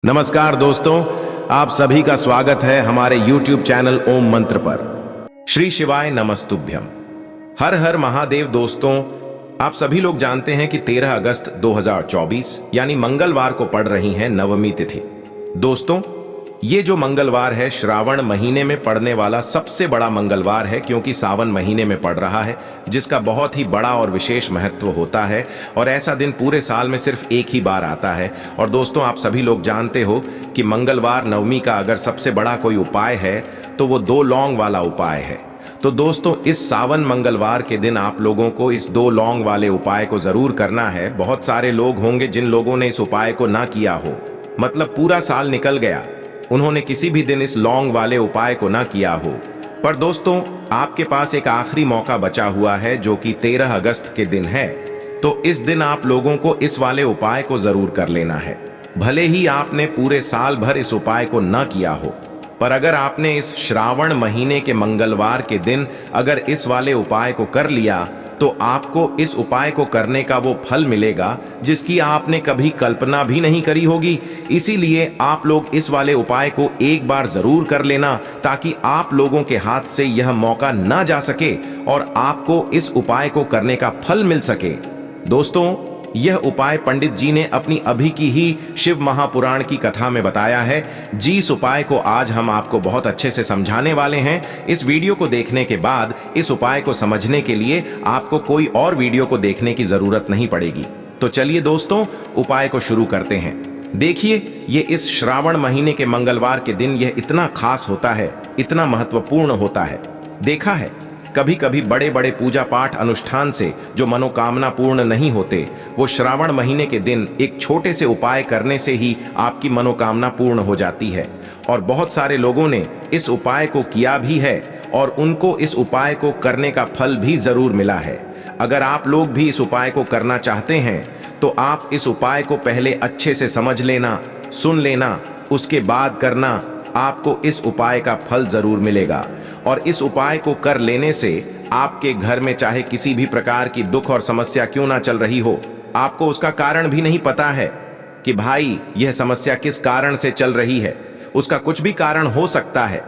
नमस्कार दोस्तों, आप सभी का स्वागत है हमारे YouTube चैनल ओम मंत्र पर। श्री शिवाय नमस्तुभ्यम। हर हर महादेव। दोस्तों, आप सभी लोग जानते हैं कि 13 अगस्त 2024 यानी मंगलवार को पड़ रही है नवमी तिथि। दोस्तों, ये जो मंगलवार है श्रावण महीने में पड़ने वाला सबसे बड़ा मंगलवार है, क्योंकि सावन महीने में पड़ रहा है, जिसका बहुत ही बड़ा और विशेष महत्व होता है। और ऐसा दिन पूरे साल में सिर्फ एक ही बार आता है। और दोस्तों, आप सभी लोग जानते हो कि मंगलवार नवमी का अगर सबसे बड़ा कोई उपाय है तो वो 2 लौंग वाला उपाय है। तो दोस्तों, इस सावन मंगलवार के दिन आप लोगों को इस 2 लौंग वाले उपाय को जरूर करना है। बहुत सारे लोग होंगे जिन लोगों ने इस उपाय को ना किया हो, मतलब पूरा साल निकल गया, उन्होंने किसी भी दिन इस लौंग वाले उपाय को ना किया हो। पर दोस्तों, आपके पास एक आखिरी मौका बचा हुआ है जो कि 13 अगस्त के दिन है। तो इस दिन आप लोगों को इस वाले उपाय को जरूर कर लेना है। भले ही आपने पूरे साल भर इस उपाय को ना किया हो, पर अगर आपने इस श्रावण महीने के मंगलवार के दिन अगर इस वाले उपाय को कर लिया तो आपको इस उपाय को करने का वो फल मिलेगा जिसकी आपने कभी कल्पना भी नहीं करी होगी। इसीलिए आप लोग इस वाले उपाय को एक बार जरूर कर लेना, ताकि आप लोगों के हाथ से यह मौका ना जा सके और आपको इस उपाय को करने का फल मिल सके। दोस्तों, यह उपाय पंडित जी ने अपनी अभी की ही शिव महापुराण की कथा में बताया है। जिस उपाय को आज हम आपको बहुत अच्छे से समझाने वाले हैं। इस वीडियो को देखने के बाद इस उपाय को समझने के लिए आपको कोई और वीडियो को देखने की जरूरत नहीं पड़ेगी। तो चलिए दोस्तों, उपाय को शुरू करते हैं। देखिए, ये इस श्रावण महीने के मंगलवार के दिन यह इतना खास होता है, इतना महत्वपूर्ण होता है। देखा है, कभी कभी बड़े बड़े पूजा पाठ अनुष्ठान से जो मनोकामना पूर्ण नहीं होते, वो श्रावण महीने के दिन एक छोटे से उपाय करने से ही आपकी मनोकामना पूर्ण हो जाती है। और बहुत सारे लोगों ने इस उपाय को किया भी है और उनको इस उपाय को करने का फल भी जरूर मिला है। अगर आप लोग भी इस उपाय को करना चाहते हैं तो आप इस उपाय को पहले अच्छे से समझ लेना, सुन लेना, उसके बाद करना। आपको इस उपाय का फल जरूर मिलेगा। और इस उपाय को कर लेने से आपके घर में चाहे किसी भी प्रकार की दुख और समस्या क्यों ना चल रही हो, आपको उसका कारण भी नहीं पता है कि भाई यह समस्या किस कारण से चल रही है। उसका कुछ भी कारण हो सकता है,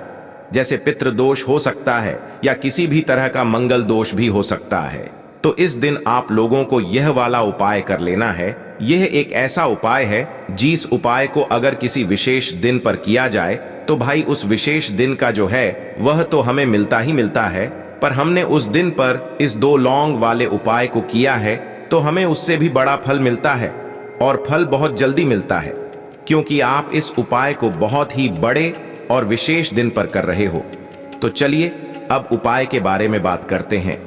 जैसे पितृ दोष हो सकता है या किसी भी तरह का मंगल दोष भी हो सकता है। तो इस दिन आप लोगों को यह वाला उपाय कर लेना है। यह एक ऐसा उपाय है जिस उपाय को अगर किसी विशेष दिन पर किया जाए तो भाई उस विशेष दिन का जो है वह तो हमें मिलता ही मिलता है, पर हमने उस दिन पर इस 2 लौंग वाले उपाय को किया है तो हमें उससे भी बड़ा फल मिलता है। और फल बहुत जल्दी मिलता है, क्योंकि आप इस उपाय को बहुत ही बड़े और विशेष दिन पर कर रहे हो। तो चलिए अब उपाय के बारे में बात करते हैं।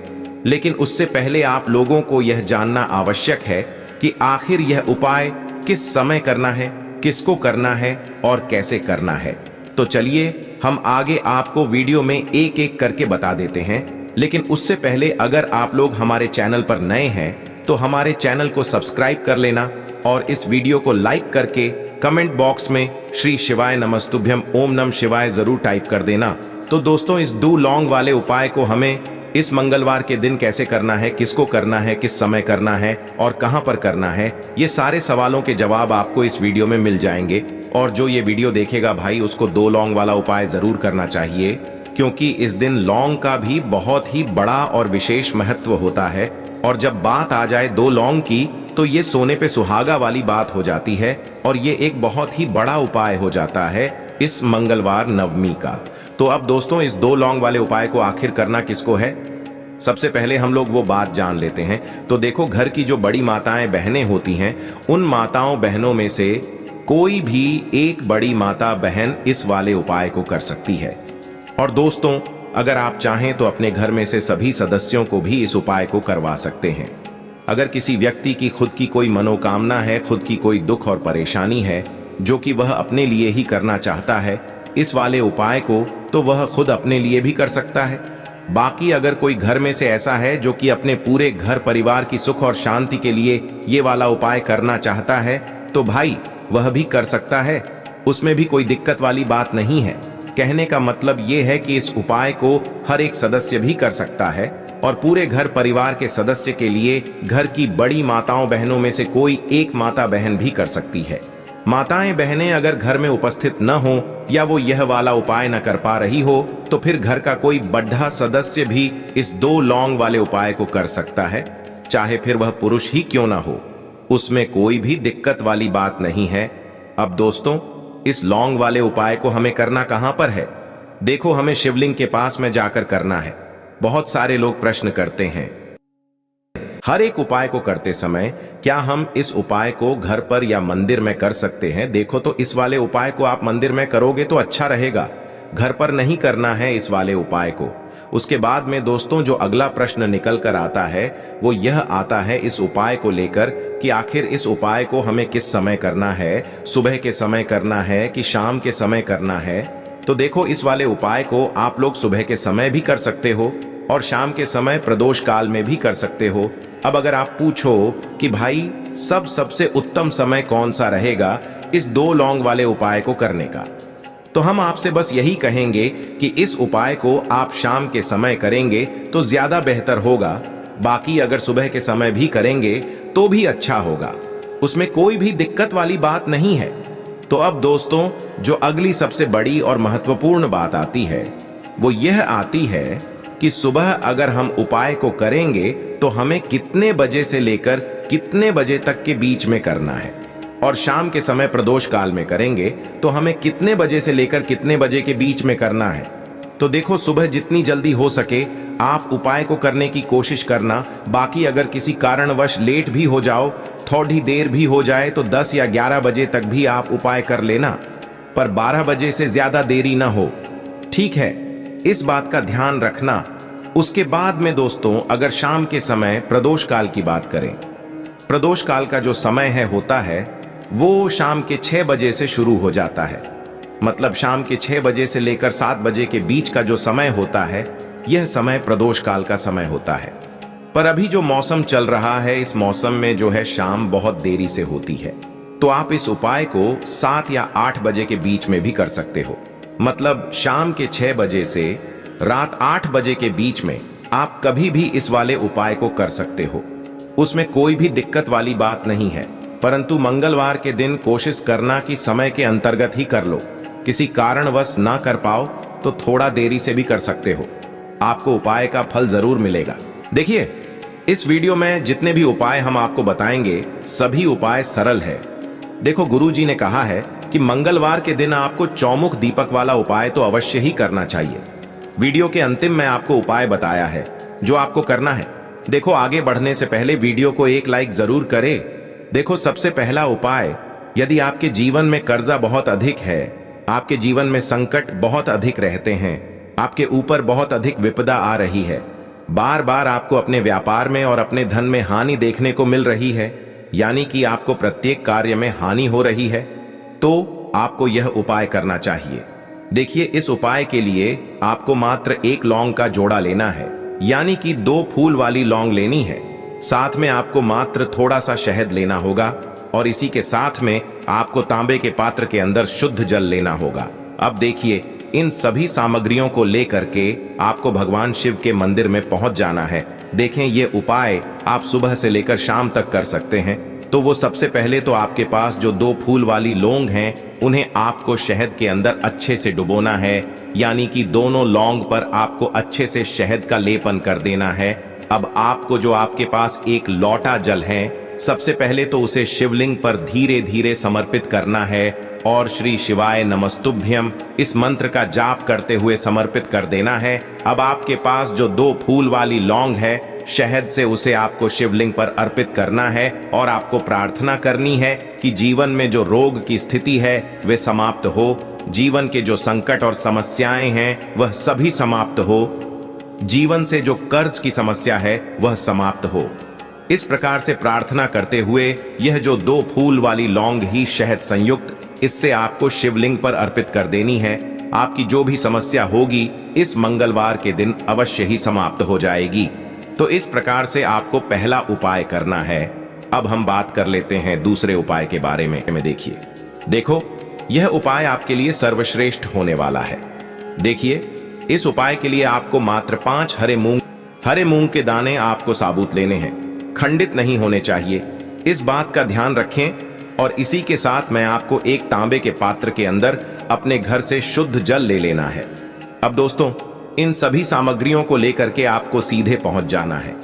लेकिन उससे पहले आप लोगों को यह जानना आवश्यक है कि आखिर यह उपाय किस समय करना है, किसको करना है और कैसे करना है। तो चलिए हम आगे आपको वीडियो में एक एक करके बता देते हैं। लेकिन उससे पहले अगर आप लोग हमारे चैनल पर नए हैं तो हमारे चैनल को सब्सक्राइब कर लेना और इस वीडियो को लाइक करके कमेंट बॉक्स में श्री शिवाय नमस्तुभ्यम ओम नमः शिवाय जरूर टाइप कर देना। तो दोस्तों, इस 2 लौंग वाले उपाय को हमें इस मंगलवार के दिन कैसे करना है, किसको करना है, किस समय करना है और कहां पर करना है, ये सारे सवालों के जवाब आपको इस वीडियो में मिल जाएंगे। और जो ये वीडियो देखेगा भाई, उसको 2 लौंग वाला उपाय जरूर करना चाहिए, क्योंकि इस दिन लौंग का भी बहुत ही बड़ा और विशेष महत्व होता है। और जब बात आ जाए 2 लौंग की, तो ये सोने पे सुहागा वाली बात हो जाती है और ये एक बहुत ही बड़ा उपाय हो जाता है इस मंगलवार नवमी का। तो अब दोस्तों, इस 2 लौंग वाले उपाय को आखिर करना किसको है, सबसे पहले हम लोग वो बात जान लेते हैं। तो देखो, घर की जो बड़ी माताएं बहनें होती हैं, उन माताओं बहनों में से कोई भी एक बड़ी माता बहन इस वाले उपाय को कर सकती है। और दोस्तों, अगर आप चाहें तो अपने घर में से सभी सदस्यों को भी इस उपाय को करवा सकते हैं। अगर किसी व्यक्ति की खुद की कोई मनोकामना है, खुद की कोई दुख और परेशानी है जो कि वह अपने लिए ही करना चाहता है इस वाले उपाय को, तो वह खुद अपने लिए भी कर सकता है। बाकी अगर कोई घर में से ऐसा है जो कि अपने पूरे घर परिवार की सुख और शांति के लिए ये वाला उपाय करना चाहता है, तो भाई वह भी कर सकता है। उसमें भी कोई दिक्कत वाली बात नहीं है। कहने का मतलब ये है कि इस उपाय को हर एक सदस्य भी कर सकता है और पूरे घर परिवार के सदस्य के लिए घर की बड़ी माताओं बहनों में से कोई एक माता बहन भी कर सकती है। माताएं बहनें अगर घर में उपस्थित न हो या वो यह वाला उपाय न कर पा रही हो तो फिर घर का कोई बड़ा सदस्य भी इस 2 लौंग वाले उपाय को कर सकता है, चाहे फिर वह पुरुष ही क्यों ना हो। उसमें कोई भी दिक्कत वाली बात नहीं है। अब दोस्तों, इस लौंग वाले उपाय को हमें करना कहां पर है? देखो, हमें शिवलिंग के पास में जाकर करना है। बहुत सारे लोग प्रश्न करते हैं, हर एक उपाय को करते समय क्या हम इस उपाय को घर पर या मंदिर में कर सकते हैं? देखो, तो इस वाले उपाय को आप मंदिर में करोगे तो अच्छा रहेगा, घर पर नहीं करना है इस वाले उपाय को। उसके बाद में दोस्तों जो अगला प्रश्न निकल कर आता है वो यह आता है इस उपाय को लेकर कि आखिर इस उपाय को हमें किस समय करना है, सुबह के समय करना है कि शाम के समय करना है? तो देखो, इस वाले उपाय को आप लोग सुबह के समय भी कर सकते हो और शाम के समय प्रदोष काल में भी कर सकते हो। अब अगर आप पूछो कि भाई सबसे उत्तम समय कौन सा रहेगा इस 2 लौंग वाले उपाय को करने का, तो हम आपसे बस यही कहेंगे कि इस उपाय को आप शाम के समय करेंगे तो ज्यादा बेहतर होगा। बाकी अगर सुबह के समय भी करेंगे तो भी अच्छा होगा, उसमें कोई भी दिक्कत वाली बात नहीं है। तो अब दोस्तों जो अगली सबसे बड़ी और महत्वपूर्ण बात आती है वो यह आती है कि सुबह अगर हम उपाय को करेंगे तो हमें कितने बजे से लेकर कितने बजे तक के बीच में करना है, और शाम के समय प्रदोष काल में करेंगे तो हमें कितने बजे से लेकर कितने बजे के बीच में करना है। तो देखो, सुबह जितनी जल्दी हो सके आप उपाय को करने की कोशिश करना। बाकी अगर किसी कारणवश लेट भी हो जाओ, थोड़ी देर भी हो जाए तो 10 या 11 बजे तक भी आप उपाय कर लेना, पर 12 बजे से ज्यादा देरी ना हो, ठीक है? इस बात का ध्यान रखना। उसके बाद में दोस्तों अगर शाम के समय प्रदोष काल की बात करें, प्रदोष काल का जो समय होता है वो शाम के 6 बजे से शुरू हो जाता है। मतलब शाम के 6 बजे से लेकर 7 बजे के बीच का जो समय होता है यह समय प्रदोष काल का समय होता है। पर अभी जो मौसम चल रहा है इस मौसम में जो है शाम बहुत देरी से होती है, तो आप इस उपाय को 7 या 8 बजे के बीच में भी कर सकते हो। मतलब शाम के 6 बजे से रात 8 बजे के बीच में आप कभी भी इस वाले उपाय को कर सकते हो, उसमें कोई भी दिक्कत वाली बात नहीं है। परंतु मंगलवार के दिन कोशिश करना कि समय के अंतर्गत ही कर लो। किसी कारणवश ना कर पाओ तो थोड़ा देरी से भी कर सकते हो, आपको उपाय का फल जरूर मिलेगा। देखिए, इस वीडियो में जितने भी उपाय हम आपको बताएंगे सभी उपाय सरल है। देखो, गुरुजी ने कहा है कि मंगलवार के दिन आपको चौमुख दीपक वाला उपाय तो अवश्य ही करना चाहिए। वीडियो के अंतिम में आपको उपाय बताया है जो आपको करना है। देखो, आगे बढ़ने से पहले वीडियो को एक लाइक जरूर करें। देखो, सबसे पहला उपाय, यदि आपके जीवन में कर्जा बहुत अधिक है, आपके जीवन में संकट बहुत अधिक रहते हैं, आपके ऊपर बहुत अधिक विपदा आ रही है, बार बार आपको अपने व्यापार में और अपने धन में हानि देखने को मिल रही है, यानी कि आपको प्रत्येक कार्य में हानि हो रही है, तो आपको यह उपाय करना चाहिए। देखिए, इस उपाय के लिए आपको मात्र 1 लौंग का जोड़ा लेना है, यानी कि 2 फूल वाली लौंग लेनी है। साथ में आपको मात्र थोड़ा सा शहद लेना होगा और इसी के साथ में आपको तांबे के पात्र के अंदर शुद्ध जल लेना होगा। अब देखिए, इन सभी सामग्रियों को लेकर के आपको भगवान शिव के मंदिर में पहुंच जाना है। देखें, ये उपाय आप सुबह से लेकर शाम तक कर सकते हैं। तो वो सबसे पहले तो आपके पास जो 2 फूल वाली लौंग हैं उन्हें आपको शहद के अंदर अच्छे से डुबोना है, यानी कि दोनों लौंग पर आपको अच्छे से शहद का लेपन कर देना है। अब आपको जो आपके पास 1 लोटा जल है, सबसे पहले तो उसे शिवलिंग पर धीरे धीरे समर्पित करना है और श्री शिवाय नमस्तुभ्यम इस मंत्र का जाप करते हुए समर्पित कर देना है। अब आपके पास जो 2 फूल वाली लौंग है, शहद से उसे आपको शिवलिंग पर अर्पित करना है और आपको प्रार्थना करनी है कि जीवन में जो रोग की स्थिति है वे समाप्त हो, जीवन के जो संकट और समस्याएं हैं वह सभी समाप्त हो, जीवन से जो कर्ज की समस्या है वह समाप्त हो। इस प्रकार से प्रार्थना करते हुए यह जो 2 फूल वाली लौंग ही शहद संयुक्त, इससे आपको शिवलिंग पर अर्पित कर देनी है। आपकी जो भी समस्या होगी इस मंगलवार के दिन अवश्य ही समाप्त हो जाएगी। तो इस प्रकार से आपको पहला उपाय करना है। अब हम बात कर लेते हैं दूसरे उपाय के बारे में। देखो, यह उपाय आपके लिए सर्वश्रेष्ठ होने वाला है। देखिए, इस उपाय के लिए आपको मात्र 5 हरे मूंग के दाने आपको साबुत लेने हैं, खंडित नहीं होने चाहिए। इस बात का ध्यान रखें और इसी के साथ मैं आपको एक तांबे के पात्र के अंदर अपने घर से शुद्ध जल ले लेना है। अब दोस्तों, इन सभी सामग्रियों को लेकर के आपको सीधे पहुंच जाना है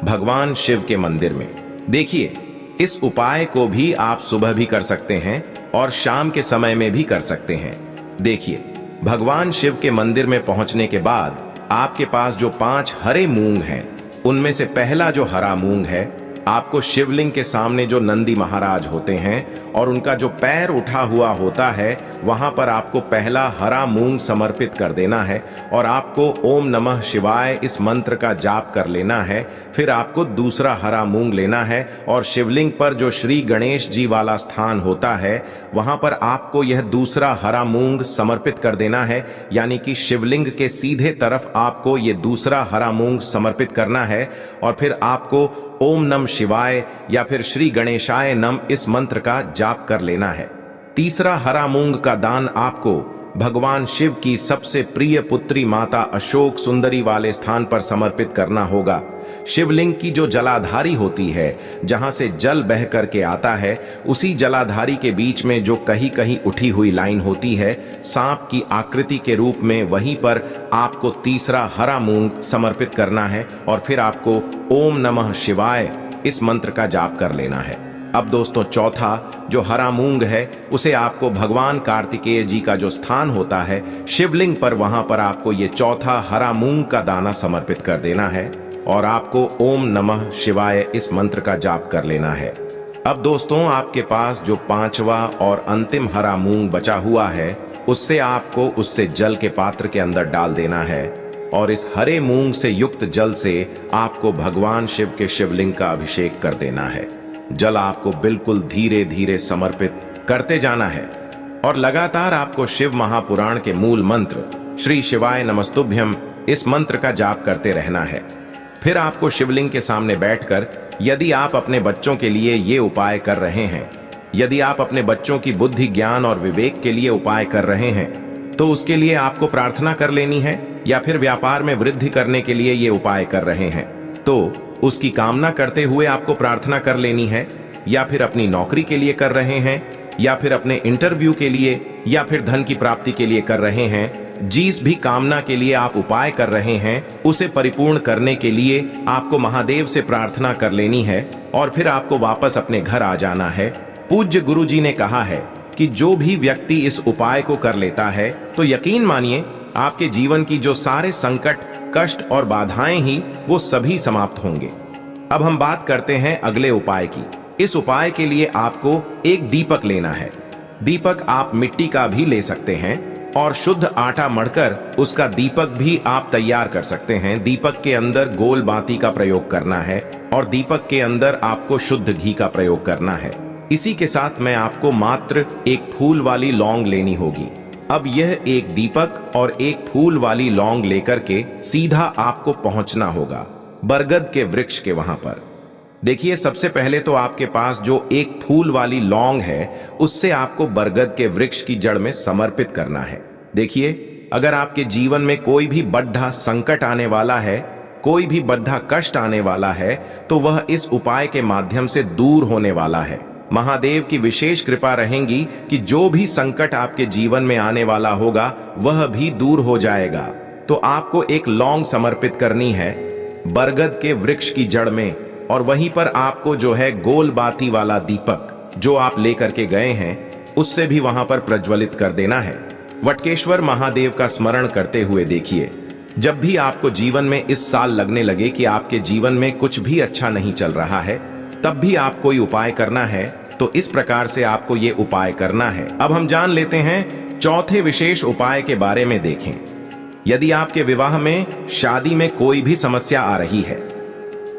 भगवान शिव के मंदिर में। देखिए, इस उपाय को भी आप सुबह भी कर सकते हैं और शाम के समय में भी कर सकते हैं। देखिए, भगवान शिव के मंदिर में पहुंचने के बाद आपके पास जो 5 हरे मूंग हैं, उनमें से पहला जो हरा मूंग है, आपको शिवलिंग के सामने जो नंदी महाराज होते हैं और उनका जो पैर उठा हुआ होता है, वहां पर आपको पहला हरा मूंग समर्पित कर देना है और आपको ओम नमः शिवाय इस मंत्र का जाप कर लेना है। फिर आपको दूसरा हरा मूंग लेना है और शिवलिंग पर जो श्री गणेश जी वाला स्थान होता है, वहां पर आपको यह दूसरा हरा मूंग समर्पित कर देना है। यानी कि शिवलिंग के सीधे तरफ आपको ये दूसरा हरा मूंग समर्पित करना है और फिर आपको ओम नमः शिवाय या फिर श्री गणेशाय नम इस मंत्र का जाप कर लेना है। तीसरा हरा मूंग का दान आपको भगवान शिव की सबसे प्रिय पुत्री माता अशोक सुंदरी वाले स्थान पर समर्पित करना होगा। शिवलिंग की जो जलाधारी होती है, जहां से जल बह करके आता है, उसी जलाधारी के बीच में जो कहीं कहीं उठी हुई लाइन होती है सांप की आकृति के रूप में, वहीं पर आपको तीसरा हरा मूंग समर्पित करना है और फिर आपको ओम नमः शिवाय इस मंत्र का जाप कर लेना है। अब दोस्तों, चौथा जो हरा मूंग है, उसे आपको भगवान कार्तिकेय जी का जो स्थान होता है शिवलिंग पर, वहां पर आपको ये चौथा हरा मूंग का दाना समर्पित कर देना है और आपको ओम नमः शिवाय इस मंत्र का जाप कर लेना है। अब दोस्तों, आपके पास जो 5वां और अंतिम हरा मूंग बचा हुआ है, उससे आपको उससे जल के पात्र के अंदर डाल देना है और इस हरे मूंग से युक्त जल से आपको भगवान शिव के शिवलिंग का अभिषेक कर देना है। जल आपको बिल्कुल धीरे धीरे समर्पित करते जाना है और लगातार आपको शिव महापुराण के मूल मंत्र श्री शिवाय नमस्तुभ्यम इस मंत्र का जाप करते रहना है। फिर आपको शिवलिंग के सामने बैठकर, यदि आप अपने बच्चों के लिए ये उपाय कर रहे हैं, यदि आप अपने बच्चों की बुद्धि ज्ञान और विवेक के लिए उपाय कर रहे हैं, तो उसके लिए आपको प्रार्थना कर लेनी है। या फिर व्यापार में वृद्धि करने के लिए ये उपाय कर रहे हैं, तो उसकी कामना करते हुए आपको प्रार्थना कर लेनी है। या फिर अपनी नौकरी के लिए कर रहे हैं, या फिर अपने इंटरव्यू के लिए, या फिर धन की प्राप्ति के लिए कर रहे हैं, जिस भी कामना के लिए आप उपाय कर रहे हैं, उसे परिपूर्ण करने के लिए आपको महादेव से प्रार्थना कर लेनी है और फिर आपको वापस अपने घर आ जाना है। पूज्य गुरु जी ने कहा है कि जो भी व्यक्ति इस उपाय को कर लेता है, तो यकीन मानिए आपके जीवन की जो सारे संकट, कष्ट और बाधाएं ही वो सभी समाप्त होंगे। अब हम बात करते हैं अगले उपाय की। इस उपाय के लिए आपको एक दीपक लेना है। दीपक आप मिट्टी का भी ले सकते हैं और शुद्ध आटा मढ़कर उसका दीपक भी आप तैयार कर सकते हैं। दीपक के अंदर गोल बाती का प्रयोग करना है और दीपक के अंदर आपको शुद्ध घी का प्रयोग करना है। इसी के साथ में आपको मात्र एक फूल वाली लौंग लेनी होगी। अब यह एक दीपक और एक फूल वाली लौंग लेकर के सीधा आपको पहुंचना होगा बरगद के वृक्ष के वहां पर। देखिए, सबसे पहले तो आपके पास जो एक फूल वाली लौंग है, उससे आपको बरगद के वृक्ष की जड़ में समर्पित करना है। देखिए, अगर आपके जीवन में कोई भी बड़ा संकट आने वाला है, कोई भी बड़ा कष्ट आने वाला है, तो वह इस उपाय के माध्यम से दूर होने वाला है। महादेव की विशेष कृपा रहेगी कि जो भी संकट आपके जीवन में आने वाला होगा, वह भी दूर हो जाएगा। तो आपको एक लौंग समर्पित करनी है बरगद के वृक्ष की जड़ में और वहीं पर आपको जो है गोल बाती वाला दीपक जो आप लेकर के गए हैं, उससे भी वहां पर प्रज्वलित कर देना है। वटकेश्वर महादेव का स्मरण करते हुए देखिए, जब भी आपको जीवन में इस साल लगने लगे कि आपके जीवन में कुछ भी अच्छा नहीं चल रहा है, तब भी आप कोई उपाय करना है, तो इस प्रकार से आपको ये उपाय करना है। अब हम जान लेते हैं चौथे विशेष उपाय के बारे में। देखें, यदि आपके विवाह में, शादी में कोई भी समस्या आ रही है,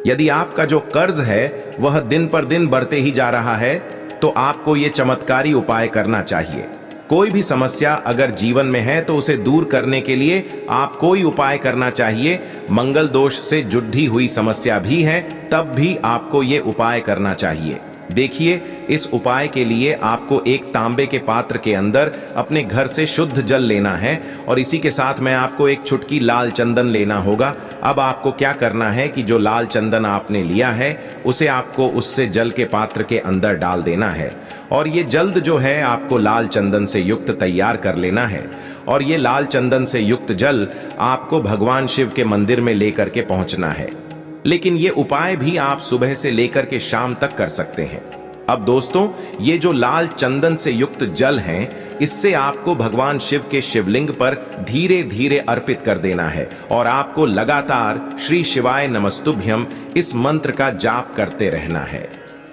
यदि आपका जो कर्ज है वह दिन पर दिन बढ़ते ही जा रहा है, तो आपको ये चमत्कारी उपाय करना चाहिए। कोई भी समस्या अगर जीवन में है तो उसे दूर करने के लिए आप कोई उपाय करना चाहिए। मंगल दोष से जुड़ी हुई समस्या भी है, तब भी आपको ये उपाय करना चाहिए। देखिए, इस उपाय के लिए आपको एक तांबे के पात्र के अंदर अपने घर से शुद्ध जल लेना है और इसी के साथ में आपको एक चुटकी लाल चंदन लेना होगा। अब आपको क्या करना है कि जो लाल चंदन आपने लिया है उसे आपको उससे जल के पात्र के अंदर डाल देना है और ये जल्द जो है आपको लाल चंदन से युक्त तैयार कर लेना है और ये लाल चंदन से युक्त जल आपको भगवान शिव के मंदिर में लेकर के पहुंचना है। लेकिन ये उपाय भी आप सुबह से लेकर के शाम तक कर सकते हैं। अब दोस्तों, ये जो लाल चंदन से युक्त जल है, इससे आपको भगवान शिव के शिवलिंग पर धीरे धीरे अर्पित कर देना है और आपको लगातार श्री शिवाय नमस्तुभ्यम इस मंत्र का जाप करते रहना है।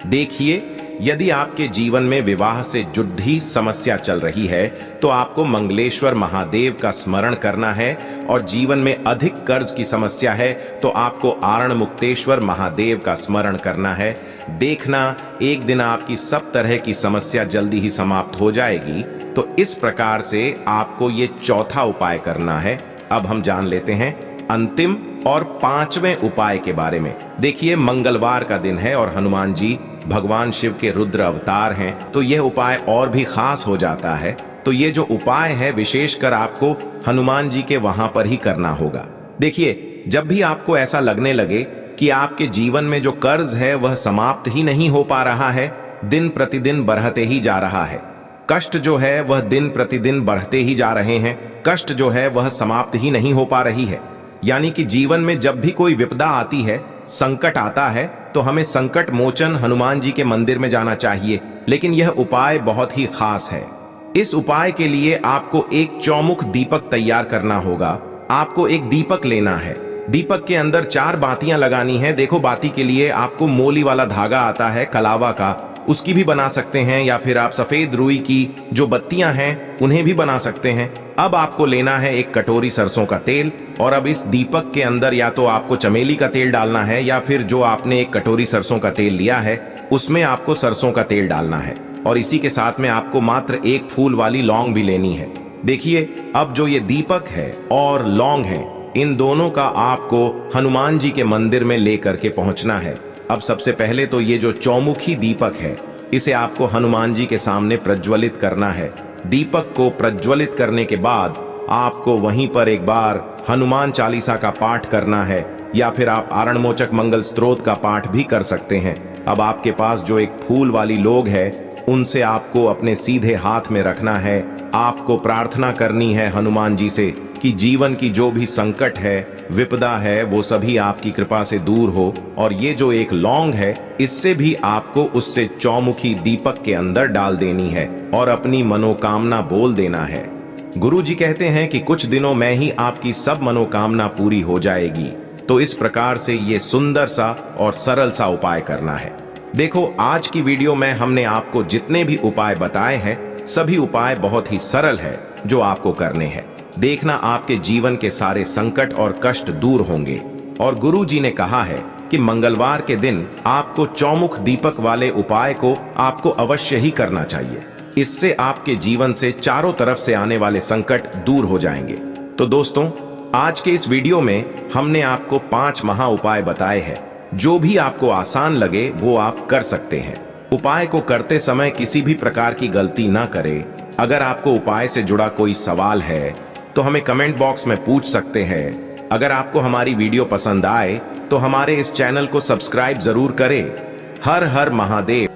देखिए, यदि आपके जीवन में विवाह से जुड़ी समस्या चल रही है तो आपको मंगलेश्वर महादेव का स्मरण करना है और जीवन में अधिक कर्ज की समस्या है तो आपको आरण मुक्तेश्वर महादेव का स्मरण करना है। देखना, एक दिन आपकी सब तरह की समस्या जल्दी ही समाप्त हो जाएगी। तो इस प्रकार से आपको ये चौथा उपाय करना है। अब हम जान लेते हैं अंतिम और पांचवें उपाय के बारे में। देखिए, मंगलवार का दिन है और हनुमान जी भगवान शिव के रुद्र अवतार हैं, तो यह उपाय और भी खास हो जाता है। तो ये जो उपाय है विशेषकर आपको हनुमान जी के वहां पर ही करना होगा। देखिए, जब भी आपको ऐसा लगने लगे कि आपके जीवन में जो कर्ज है वह समाप्त ही नहीं हो पा रहा है, दिन प्रतिदिन बढ़ते ही जा रहा है, कष्ट जो है वह दिन प्रतिदिन बढ़ते ही जा रहे हैं, कष्ट जो है वह समाप्त ही नहीं हो पा रही है, यानी कि जीवन में जब भी कोई विपदा आती है, संकट आता है, तो हमें संकट मोचन हनुमान जी के मंदिर में जाना चाहिए। लेकिन यह उपाय बहुत ही खास है। इस उपाय के लिए आपको एक चौमुख दीपक तैयार करना होगा। आपको एक दीपक लेना है, दीपक के अंदर 4 बातियां लगानी है। देखो, बाती के लिए आपको मोली वाला धागा आता है कलावा का, उसकी भी बना सकते हैं, या फिर आप सफेद रुई की जो बत्तियां हैं उन्हें भी बना सकते हैं। अब आपको लेना है एक कटोरी सरसों का तेल और अब इस दीपक के अंदर या तो आपको चमेली का तेल डालना है या फिर जो आपने एक कटोरी सरसों का तेल लिया है उसमें आपको सरसों का तेल डालना है और इसी के साथ में आपको मात्र एक फूल वाली लौंग भी लेनी है। देखिए, अब जो ये दीपक है और लौंग है, इन दोनों का आपको हनुमान जी के मंदिर में लेकर के पहुंचना है। अब सबसे पहले तो ये जो चौमुखी दीपक है इसे आपको हनुमान जी के सामने प्रज्वलित करना है। दीपक को प्रज्वलित करने के बाद आपको वहीं पर एक बार हनुमान चालीसा का पाठ करना है या फिर आप आरणमोचक मंगल स्तोत्र का पाठ भी कर सकते हैं। अब आपके पास जो एक फूल वाली लोग है उनसे आपको अपने सीधे हाथ में रखना है। आपको प्रार्थना करनी है हनुमान जी से कि जीवन की जो भी संकट है, विपदा है, वो सभी आपकी कृपा से दूर हो। और ये जो एक लौंग है इससे भी आपको उससे चौमुखी दीपक के अंदर डाल देनी है और अपनी मनोकामना बोल देना है। गुरु जी कहते हैं कि कुछ दिनों में ही आपकी सब मनोकामना पूरी हो जाएगी। तो इस प्रकार से ये सुंदर सा और सरल सा उपाय करना है। देखो, आज की वीडियो में हमने आपको जितने भी उपाय बताए हैं सभी उपाय बहुत ही सरल है जो आपको करने हैं। देखना, आपके जीवन के सारे संकट और कष्ट दूर होंगे। और गुरु जी ने कहा है कि मंगलवार के दिन आपको चौमुख दीपक वाले उपाय को आपको अवश्य ही करना चाहिए। इससे आपके जीवन से चारों तरफ से आने वाले संकट दूर हो जाएंगे। तो दोस्तों, आज के इस वीडियो में हमने आपको 5 महा उपाय बताए हैं। जो भी आपको आसान लगे वो आप कर सकते हैं। उपाय को करते समय किसी भी प्रकार की गलती ना करें। अगर आपको उपाय से जुड़ा कोई सवाल है तो हमें कमेंट बॉक्स में पूछ सकते हैं। अगर आपको हमारी वीडियो पसंद आए तो हमारे इस चैनल को सब्सक्राइब जरूर करें। हर हर महादेव।